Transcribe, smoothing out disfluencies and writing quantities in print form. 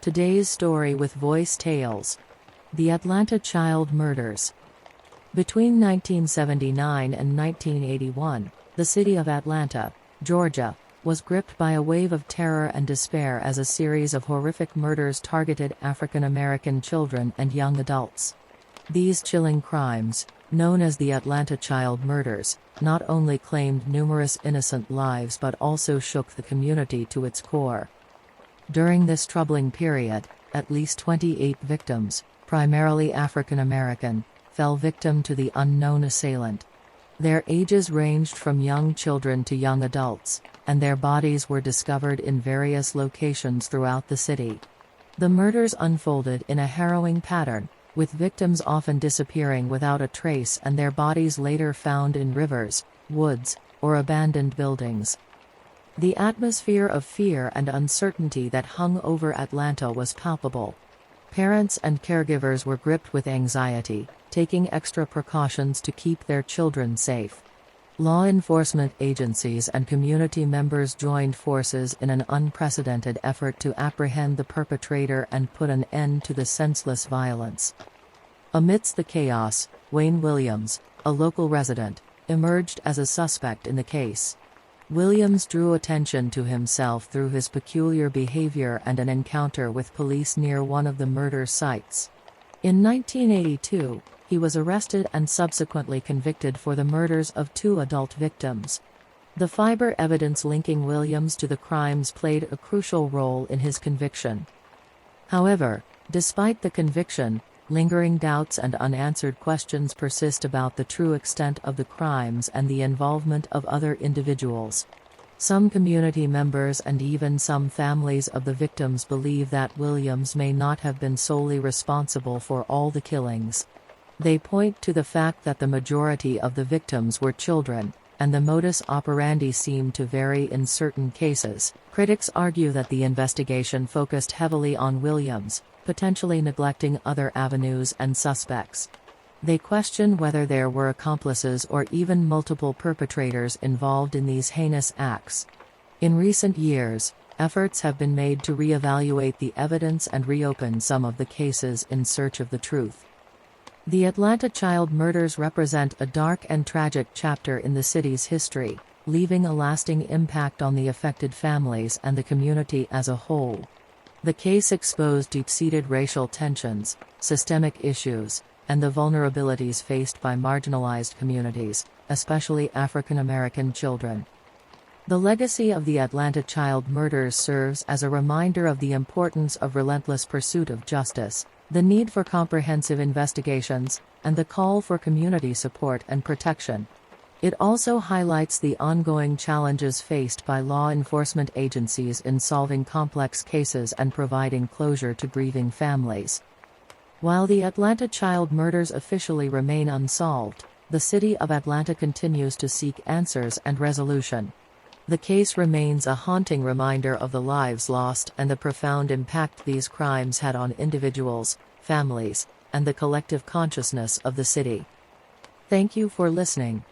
Today's story with Voice Tales. The Atlanta Child Murders. Between 1979 and 1981, the city of Atlanta, Georgia, was gripped by a wave of terror and despair as a series of horrific murders targeted African American children and young adults. These chilling crimes, known as the Atlanta Child Murders, not only claimed numerous innocent lives but also shook the community to its core. During this troubling period, at least 28 victims, primarily African American, fell victim to the unknown assailant. Their ages ranged from young children to young adults, and their bodies were discovered in various locations throughout the city. The murders unfolded in a harrowing pattern, with victims often disappearing without a trace and their bodies later found in rivers, woods, or abandoned buildings. The atmosphere of fear and uncertainty that hung over Atlanta was palpable. Parents and caregivers were gripped with anxiety, taking extra precautions to keep their children safe. Law enforcement agencies and community members joined forces in an unprecedented effort to apprehend the perpetrator and put an end to the senseless violence. Amidst the chaos, Wayne Williams, a local resident, emerged as a suspect in the case. Williams drew attention to himself through his peculiar behavior and an encounter with police near one of the murder sites. In 1982, he was arrested and subsequently convicted for the murders of 2 adult victims. The fiber evidence linking Williams to the crimes played a crucial role in his conviction. However, despite the conviction, lingering doubts and unanswered questions persist about the true extent of the crimes and the involvement of other individuals. Some community members and even some families of the victims believe that Williams may not have been solely responsible for all the killings. They point to the fact that the majority of the victims were children, and the modus operandi seemed to vary in certain cases. Critics argue that the investigation focused heavily on Williams, potentially neglecting other avenues and suspects. They question whether there were accomplices or even multiple perpetrators involved in these heinous acts. In recent years, efforts have been made to reevaluate the evidence and reopen some of the cases in search of the truth. The Atlanta child murders represent a dark and tragic chapter in the city's history, leaving a lasting impact on the affected families and the community as a whole. The case exposed deep-seated racial tensions, systemic issues, and the vulnerabilities faced by marginalized communities, especially African American children. The legacy of the Atlanta child murders serves as a reminder of the importance of relentless pursuit of justice, the need for comprehensive investigations, and the call for community support and protection. It also highlights the ongoing challenges faced by law enforcement agencies in solving complex cases and providing closure to grieving families. While the Atlanta child murders officially remain unsolved, the city of Atlanta continues to seek answers and resolution. The case remains a haunting reminder of the lives lost and the profound impact these crimes had on individuals, families, and the collective consciousness of the city. Thank you for listening.